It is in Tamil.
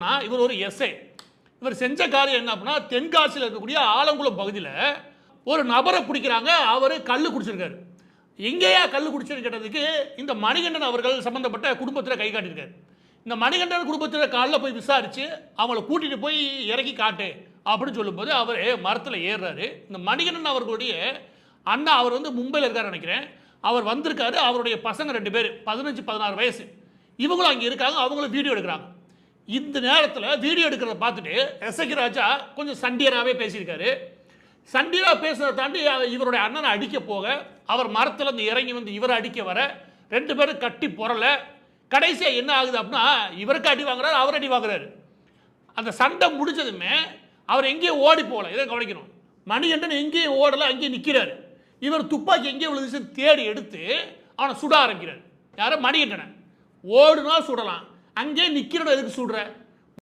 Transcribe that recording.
இவர் ஒரு எஸ்ஐ. இவர் செஞ்ச காரியம் என்ன அப்படின்னா, தென்காசியில் இருக்கக்கூடிய ஆலங்குளம் பகுதியில் ஒரு நபரை பிடிக்கிறாங்க. அவர் கல் குடிச்சிருக்காரு. எங்கேயா கல் குடிச்சிருன்னு கேட்டதுக்கு இந்த மணிகண்டன் அவர்கள் சம்பந்தப்பட்ட குடும்பத்தில் கை காட்டியிருக்காரு. இந்த மணிகண்டன் குடும்பத்தில் காலில் போய் விசாரித்து அவங்கள கூட்டிகிட்டு போய் இறக்கி காட்டு அப்படின்னு சொல்லும்போது அவர் மரத்தில் ஏறுறாரு. இந்த மணிகண்டன் அவர்களுடைய அண்ணா, அவர் வந்து மும்பையில் இருக்காரு நினைக்கிறேன், அவர் வந்திருக்காரு. அவருடைய பசங்க 2 பேர் 15-16 வயசு, இவங்களும் அங்கே இருக்காங்க. அவங்களும் வீடியோ எடுக்கிறாங்க. இந்த நேரத்தில் வீடியோ எடுக்கிறத பார்த்துட்டு எஸ்ஐ ராஜா கொஞ்சம் சண்டியராகவே பேசியிருக்காரு. சண்டியராக பேசுறதை தாண்டி இவருடைய அண்ணனை அடிக்க போக, அவர் மரத்தில் இருந்து இறங்கி வந்து இவரை அடிக்க வர 2 பேரும் கட்டி புரல. கடைசியாக என்ன ஆகுது அப்படின்னா, இவருக்கு அடி வாங்குறாரு, அவர் அடி வாங்குறாரு. அந்த சண்டை முடிஞ்சதுமே அவர் எங்கேயும் ஓடி போகல. இதை கவனிக்கணும். மணிகண்டன் எங்கேயும் ஓடலை, அங்கேயும் நிற்கிறாரு. இவர் துப்பாக்கி எங்கேயும் விழுந்துச்சு தேடி எடுத்து அவனை சுட ஆரம்பிக்கிறார். யாரும் மணிகண்டனை. ஓடுனா சுடலாம், அங்கே நிற்கிறோம், எதுக்கு சுடுற?